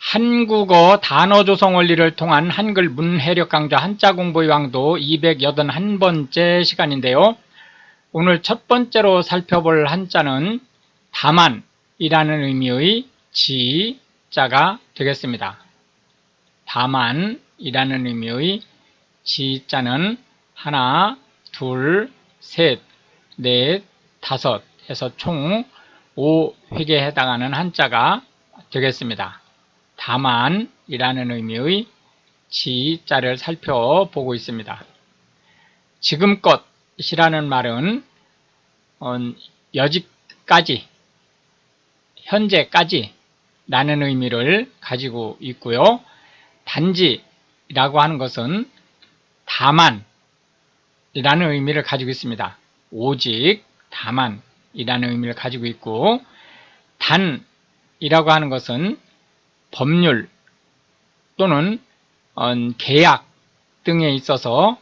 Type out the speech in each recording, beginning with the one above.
한국어 단어 조성 원리를 통한 한글 문해력 강좌 한자 공부의 왕도 281번째 시간인데요. 오늘 첫 번째로 살펴볼 한자는 다만이라는 의미의 지자가 되겠습니다. 다만이라는 의미의 지자는 하나, 둘, 셋, 넷, 다섯 해서 총 5획에 해당하는 한자가 되겠습니다. 다만이라는 의미의 지자를 살펴보고 있습니다. 지금껏이라는 말은 여지까지, 현재까지 라는 의미를 가지고 있고요. 단지라고 하는 것은 다만 이라는 의미를 가지고 있습니다. 오직, 다만 이라는 의미를 가지고 있고, 단이라고 하는 것은 법률 또는 계약 등에 있어서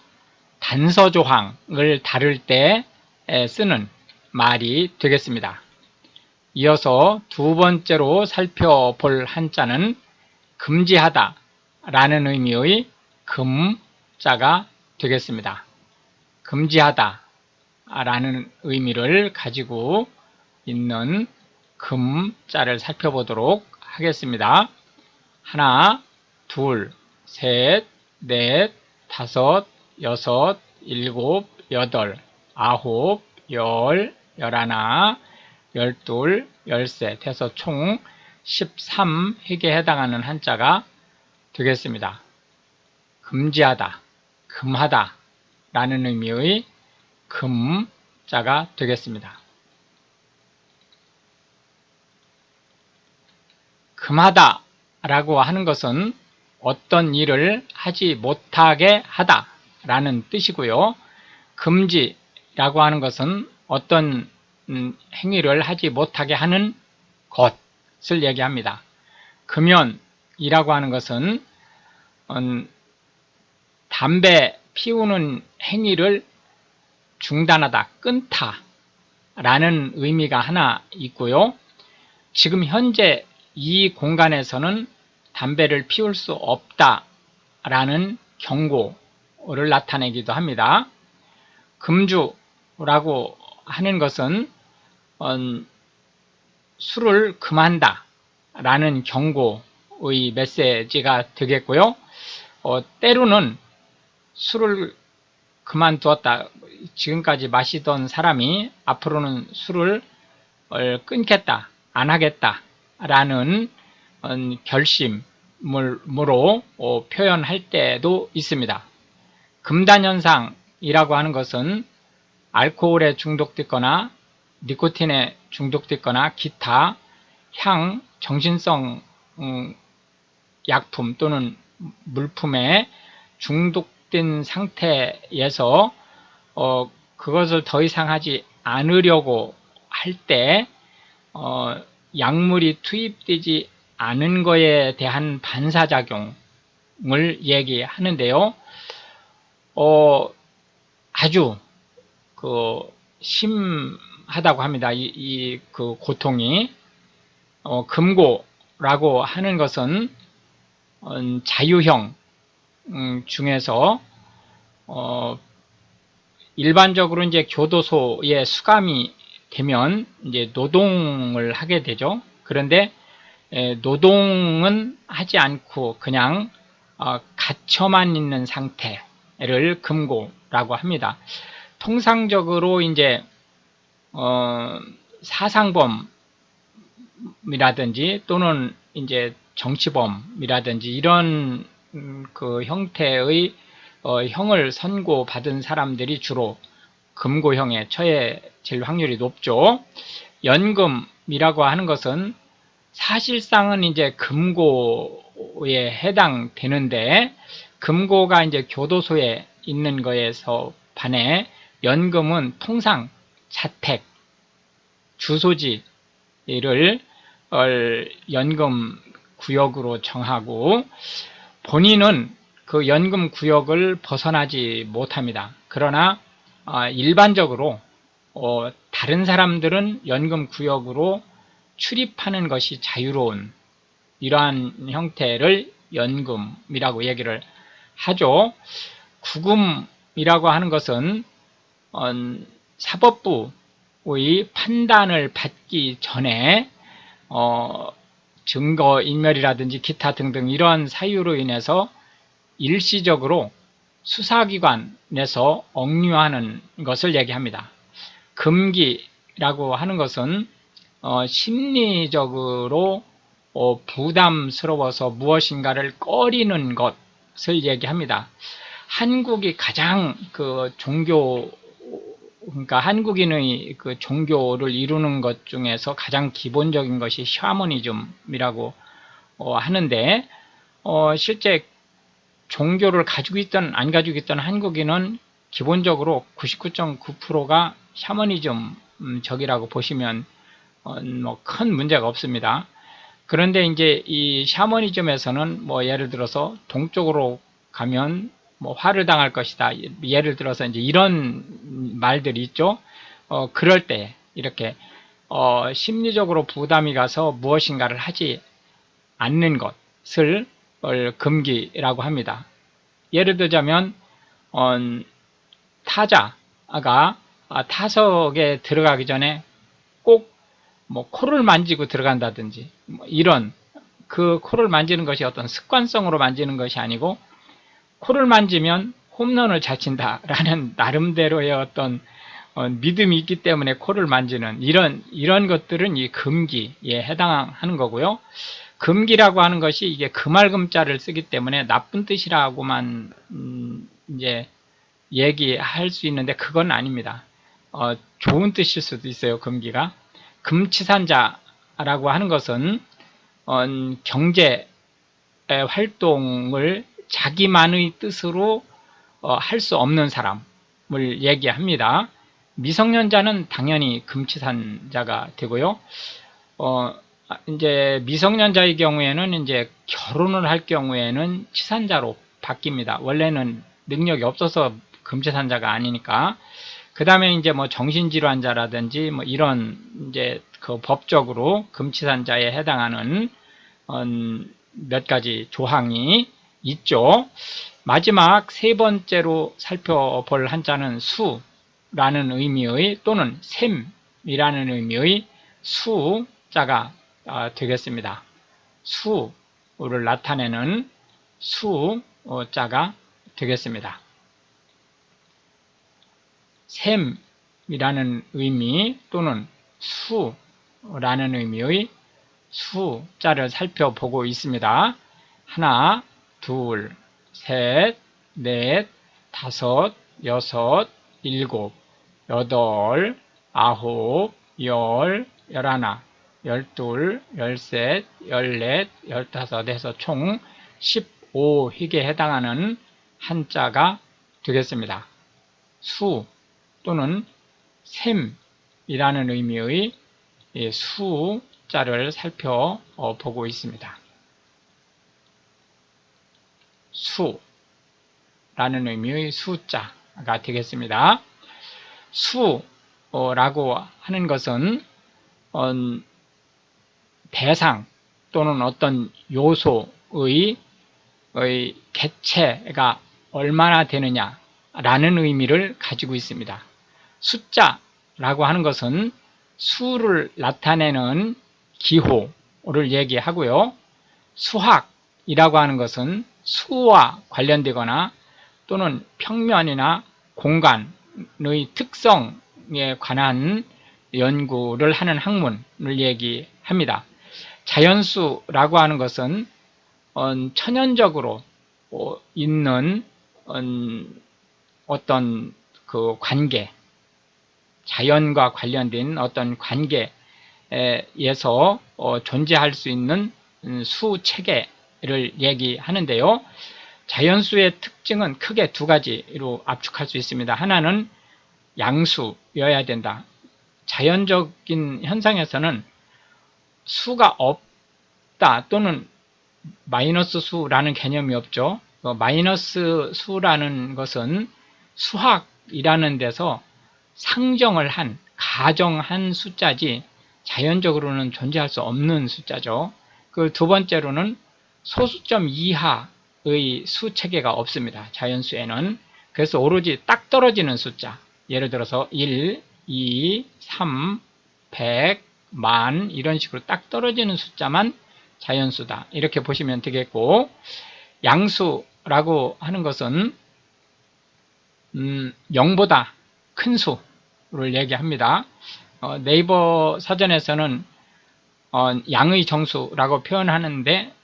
단서조항을 다룰 때 쓰는 말이 되겠습니다. 이어서 두 번째로 살펴볼 한자는 금지하다 라는 의미의 금자가 되겠습니다. 금지하다 라는 의미를 가지고 있는 금자를 살펴보도록 하겠습니다. 하나, 둘, 셋, 넷, 다섯, 여섯, 일곱, 여덟, 아홉, 열, 열하나, 열둘, 열셋 해서 총 13획에 해당하는 한자가 되겠습니다. 금지하다, 금하다 라는 의미의 금자가 되겠습니다. 금하다 라고 하는 것은 어떤 일을 하지 못하게 하다 라는 뜻이고요. 금지라고 하는 것은 어떤 행위를 하지 못하게 하는 것을 얘기합니다. 금연이라고 하는 것은 담배 피우는 행위를 중단하다, 끊다 라는 의미가 하나 있고요. 지금 현재 이 공간에서는 담배를 피울 수 없다 라는 경고를 나타내기도 합니다. 금주라고 하는 것은 술을 금한다 라는 경고의 메시지가 되겠고요. 때로는 술을 그만두었다, 지금까지 마시던 사람이 앞으로는 술을 끊겠다, 안 하겠다 라는 결심으로 표현할 때도 있습니다. 금단현상이라고 하는 것은 알코올에 중독됐거나 니코틴에 중독됐거나 기타 향, 정신성 약품 또는 물품에 중독된 상태에서 그것을 더 이상 하지 않으려고 할 때 약물이 투입되지 않은 것에 대한 반사작용을 얘기하는데요. 아주 심하다고 합니다. 그 고통이. 금고라고 하는 것은 자유형 중에서 일반적으로 이제 교도소에 수감이 되면 이제 노동을 하게 되죠. 그런데 노동은 하지 않고 그냥 갇혀만 있는 상태를 금고라고 합니다. 통상적으로 이제 사상범이라든지 또는 이제 정치범이라든지 이런 그 형태의 형을 선고받은 사람들이 주로 금고형에 처해질 확률이 높죠. 연금이라고 하는 것은 사실상은 이제 금고에 해당되는데, 금고가 이제 교도소에 있는 거에서 반해 연금은 통상 자택, 주소지를 연금 구역으로 정하고 본인은 그 연금 구역을 벗어나지 못합니다. 그러나 일반적으로 다른 사람들은 연금 구역으로 출입하는 것이 자유로운 이러한 형태를 연금이라고 얘기를 하죠. 구금이라고 하는 것은 사법부의 판단을 받기 전에 증거인멸이라든지 기타 등등 이러한 사유로 인해서 일시적으로 수사기관에서 억류하는 것을 얘기합니다. 금기라고 하는 것은 심리적으로 부담스러워서 무엇인가를 꺼리는 것을 얘기합니다. 한국이 가장 그러니까 한국인의 그 종교를 이루는 것 중에서 가장 기본적인 것이 샤머니즘이라고 하는데, 실제 종교를 가지고 있던 안 가지고 있던 한국인은 기본적으로 99.9%가 샤머니즘적이라고 보시면 뭐 큰 문제가 없습니다. 그런데 이제 이 샤머니즘에서는 뭐 예를 들어서 동쪽으로 가면 뭐 화를 당할 것이다. 예를 들어서 이제 이런 말들이 있죠. 그럴 때 이렇게 심리적으로 부담이 가서 무엇인가를 하지 않는 것을 금기라고 합니다. 예를 들자면 타자가 타석에 들어가기 전에 꼭 뭐 코를 만지고 들어간다든지 이런 그 코를 만지는 것이 어떤 습관성으로 만지는 것이 아니고 코를 만지면 홈런을 잘 친다라는 나름대로의 어떤 믿음이 있기 때문에 코를 만지는 이런 것들은 이 금기에 해당하는 거고요. 금기라고 하는 것이 이게 금알금자를 쓰기 때문에 나쁜 뜻이라고만 이제 얘기할 수 있는데 그건 아닙니다. 좋은 뜻일 수도 있어요. 금기가. 금치산자라고 하는 것은 경제 활동을 자기만의 뜻으로 할 수 없는 사람을 얘기합니다. 미성년자는 당연히 금치산자가 되고요. 이제 미성년자의 경우에는 이제 결혼을 할 경우에는 치산자로 바뀝니다. 원래는 능력이 없어서 금치산자가 아니니까. 그 다음에 이제 뭐 정신질환자라든지 뭐 이런 이제 그 법적으로 금치산자에 해당하는 몇 가지 조항이 있죠. 마지막 세 번째로 살펴볼 한자는 수라는 의미의 또는 샘이라는 의미의 수자가 되겠습니다. 수를 나타내는 수자가 되겠습니다. 샘이라는 의미 또는 수라는 의미의 수자를 살펴보고 있습니다. 하나, 둘, 셋, 넷, 다섯, 여섯, 일곱, 여덟, 아홉, 열, 열하나, 열둘, 열셋, 열넷, 열다섯 해서 총 15획에 해당하는 한자가 되겠습니다. 수 또는 샘이라는 의미의 수자를 살펴보고 있습니다. 수라는 의미의 수자가 되겠습니다. 수라고 하는 것은 대상 또는 어떤 요소의 개체가 얼마나 되느냐라는 의미를 가지고 있습니다. 숫자라고 하는 것은 수를 나타내는 기호를 얘기하고요. 수학이라고 하는 것은 수와 관련되거나 또는 평면이나 공간의 특성에 관한 연구를 하는 학문을 얘기합니다. 자연수라고 하는 것은 천연적으로 있는 어떤 그 관계, 자연과 관련된 어떤 관계에서 존재할 수 있는 수체계를 얘기하는데요. 자연수의 특징은 크게 두 가지로 압축할 수 있습니다. 하나는 양수여야 된다. 자연적인 현상에서는 수가 없다 또는 마이너스 수라는 개념이 없죠. 마이너스 수라는 것은 수학이라는 데서 상정을 한, 가정한 숫자지 자연적으로는 존재할 수 없는 숫자죠. 그 두 번째로는 소수점 이하의 수 체계가 없습니다. 자연수에는. 그래서 오로지 딱 떨어지는 숫자, 예를 들어서 1, 2, 3, 100, 만 이런 식으로 딱 떨어지는 숫자만 자연수다. 이렇게 보시면 되겠고, 양수라고 하는 것은 0보다 큰 수를 얘기합니다. 네이버 사전에서는 양의 정수라고 표현하는데,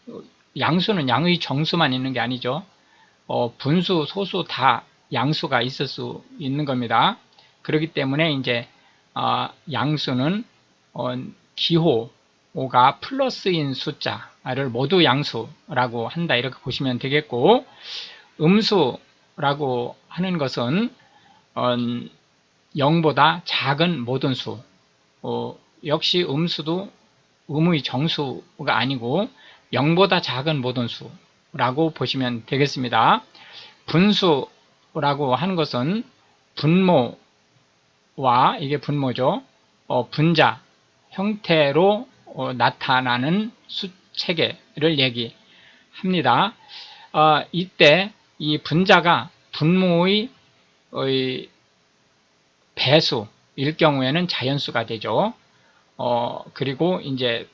양수는 양의 정수만 있는 게 아니죠. 분수, 소수 다 양수가 있을 수 있는 겁니다. 그렇기 때문에 이제 양수는 기호가 플러스인 숫자를 모두 양수라고 한다. 이렇게 보시면 되겠고, 음수라고 하는 것은 0보다 작은 모든 수. 역시 음수도 음의 정수가 아니고 0보다 작은 모든 수라고 보시면 되겠습니다. 분수라고 하는 것은 분모와, 이게 분모죠. 분자 형태로 나타나는 수체계를 얘기합니다. 이때 이 분자가 분모의 배수일 경우에는 자연수가 되죠. 그리고 이제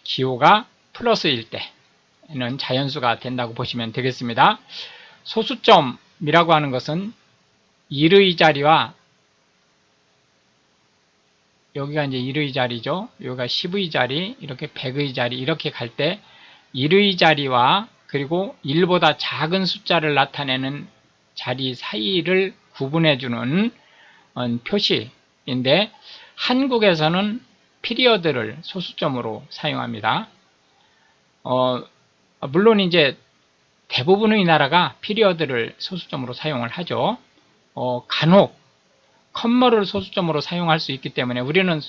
기호가 플러스일 때는 자연수가 된다고 보시면 되겠습니다. 소수점이라고 하는 것은 1의 자리와, 여기가 이제 1의 자리죠. 여기가 10의 자리, 이렇게 100의 자리, 이렇게 갈 때 1의 자리와 그리고 1보다 작은 숫자를 나타내는 자리 사이를 구분해주는 표시인데, 한국에서는 피리어드를 소수점으로 사용합니다. 물론 이제 대부분의 나라가 피리어드를 소수점으로 사용을 하죠. 간혹 컴마를 소수점으로 사용할 수 있기 때문에 우리는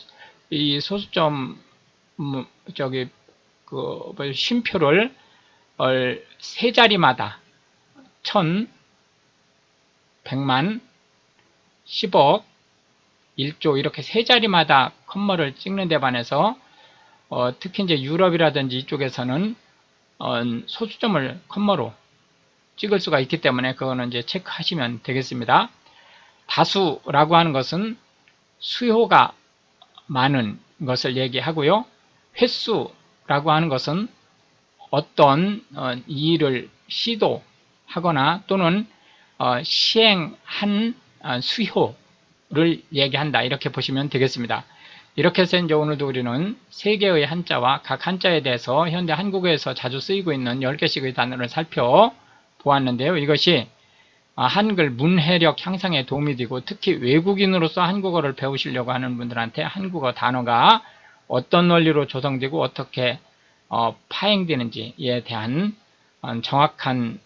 이 소수점 쉼표를 세 자리마다 1000, 100만, 10억, 1조 이렇게 세 자리마다 컴마를 찍는 데 반해서 특히 이제 유럽이라든지 이쪽에서는 소수점을 컴마로 찍을 수가 있기 때문에 그거는 이제 체크하시면 되겠습니다. 다수라고 하는 것은 수요가 많은 것을 얘기하고요. 횟수라고 하는 것은 어떤 일을 시도하거나 또는 시행한 수효를 얘기한다. 이렇게 보시면 되겠습니다. 이렇게 해서 이제 오늘도 우리는 세 개의 한자와 각 한자에 대해서 현대 한국어에서 자주 쓰이고 있는 10개씩의 단어를 살펴보았는데요. 이것이 한글 문해력 향상에 도움이 되고, 특히 외국인으로서 한국어를 배우시려고 하는 분들한테 한국어 단어가 어떤 원리로 조성되고 어떻게 파행되는지에 대한 정확한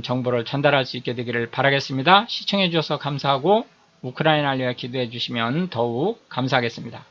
정보를 전달할 수 있게 되기를 바라겠습니다. 시청해 주셔서 감사하고 우크라이나를 위해 기도해 주시면 더욱 감사하겠습니다.